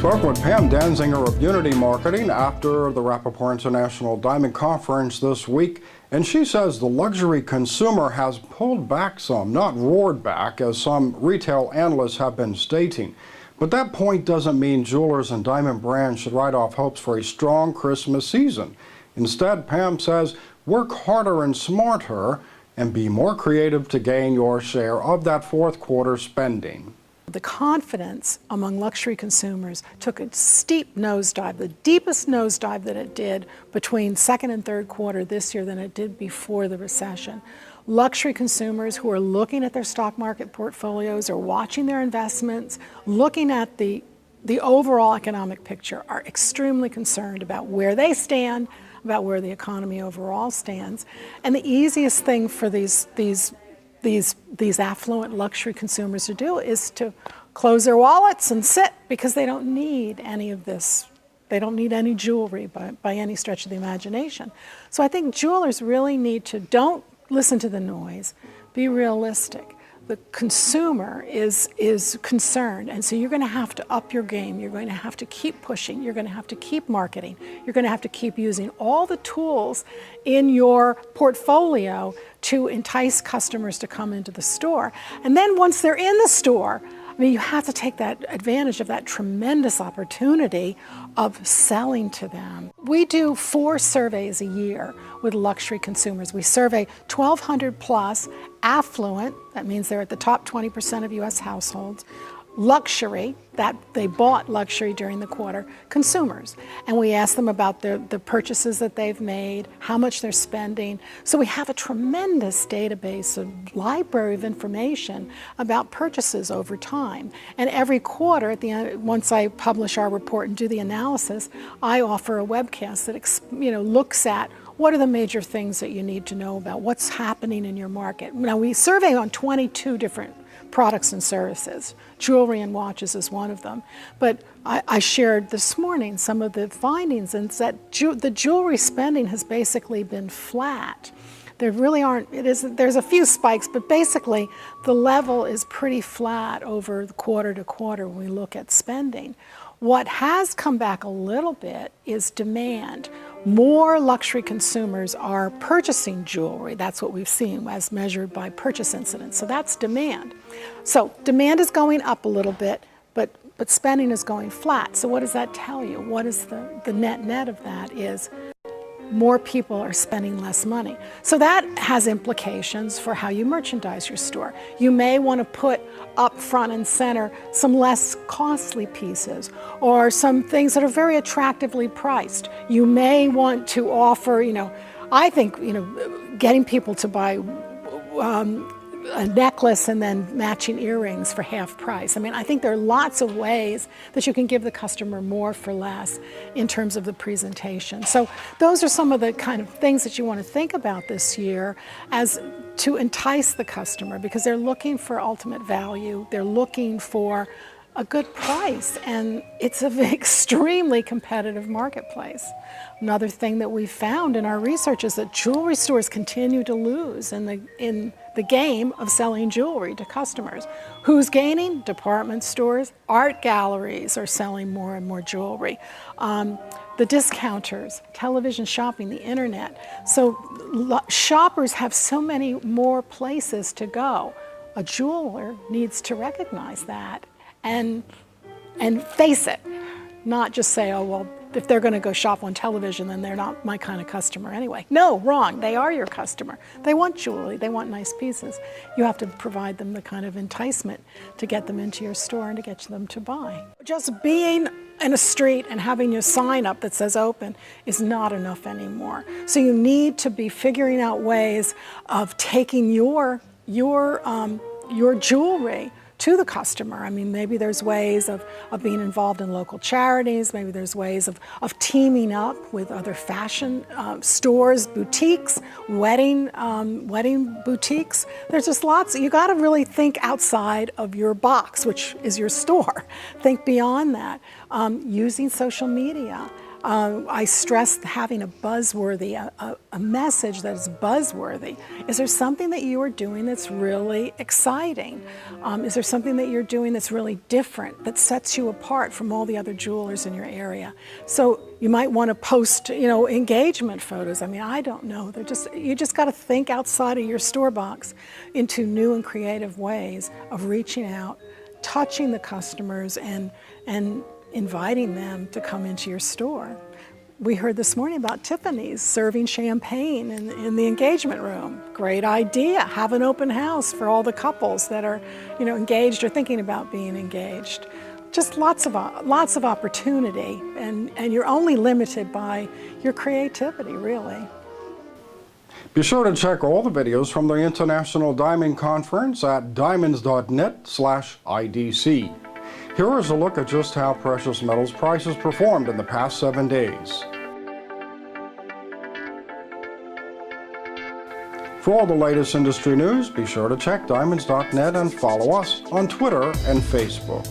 spoke with Pam Danziger of Unity Marketing after the Rapaport International Diamond Conference this week, and she says the luxury consumer has pulled back some, not roared back, as some retail analysts have been stating. But that point doesn't mean jewelers and diamond brands should write off hopes for a strong Christmas season. Instead, Pam says, work harder and smarter and be more creative to gain your share of that fourth quarter spending. The confidence among luxury consumers took a steep nosedive, the deepest nosedive that it did between second and third quarter this year than it did before the recession. Luxury consumers who are looking at their stock market portfolios or watching their investments, looking at the overall economic picture, are extremely concerned about where they stand, about where the economy overall stands. And the easiest thing for these affluent luxury consumers to do is to close their wallets and sit, because they don't need any of this. They don't need any jewelry by any stretch of the imagination. So I think jewelers really need to, don't listen to the noise, be realistic. The consumer is concerned, and so you're going to have to up your game. You're going to have to keep pushing. You're going to have to keep marketing. You're going to have to keep using all the tools in your portfolio to entice customers to come into the store. And then once they're in the store, I mean, you have to take that advantage of that tremendous opportunity of selling to them. We do 4 surveys a year with luxury consumers. We survey 1,200 plus affluent, that means they're at the top 20% of US households, luxury, that they bought luxury during the quarter, consumers. And we ask them about the purchases that they've made, how much they're spending. So we have a tremendous database, a library of information about purchases over time. And every quarter, at the end, once I publish our report and do the analysis, I offer a webcast that looks at what are the major things that you need to know about, what's happening in your market. Now, we survey on 22 different products and services. Jewelry and watches is one of them. But I shared this morning some of the findings, and it's that the jewelry spending has basically been flat. There really aren't, there's a few spikes, but basically the level is pretty flat over the quarter to quarter when we look at spending. What has come back a little bit is demand. More luxury consumers are purchasing jewelry. That's what we've seen as measured by purchase incidents. So that's demand. So demand is going up a little bit, but spending is going flat. So what does that tell you? What is the net of that is more people are spending less money. So that has implications for how you merchandise your store. You may want to put up front and center some less costly pieces or some things that are very attractively priced. You may want to offer, I think, getting people to buy a necklace and then matching earrings for half price. I mean, I think there are lots of ways that you can give the customer more for less in terms of the presentation. So those are some of the kind of things that you want to think about this year as to entice the customer, because they're looking for ultimate value. They're looking for a good price, and it's an extremely competitive marketplace. Another thing that we found in our research is that jewelry stores continue to lose in the game of selling jewelry to customers. Who's gaining? Department stores. Art galleries are selling more and more jewelry. The discounters, television shopping, the internet. So shoppers have so many more places to go. A jeweler needs to recognize that and face it, not just say, oh, well, if they're going to go shop on television, then they're not my kind of customer anyway. No, wrong. They are your customer. They want jewelry. They want nice pieces. You have to provide them the kind of enticement to get them into your store and to get them to buy. Just being in a street and having your sign up that says open is not enough anymore. So you need to be figuring out ways of taking your jewelry to the customer. I mean, maybe there's ways of being involved in local charities. Maybe there's ways of teaming up with other fashion stores, boutiques, wedding boutiques. There's just lots. You got to really think outside of your box, which is your store. Think beyond that. Using social media. I stress having a buzzworthy, a message that is buzzworthy. Is there something that you are doing that's really exciting? Is there something that you're doing that's really different, that sets you apart from all the other jewelers in your area? So you might want to post, engagement photos. I mean, I don't know. You just got to think outside of your store box into new and creative ways of reaching out, touching the customers, and inviting them to come into your store. We heard this morning about Tiffany's serving champagne in the engagement room. Great idea. Have an open house for all the couples that are, engaged or thinking about being engaged. Just lots of opportunity, and you're only limited by your creativity, really. Be sure to check all the videos from the International Diamond Conference at diamonds.net/IDC. Here is a look at just how precious metals prices performed in the past 7 days. For all the latest industry news, be sure to check diamonds.net and follow us on Twitter and Facebook.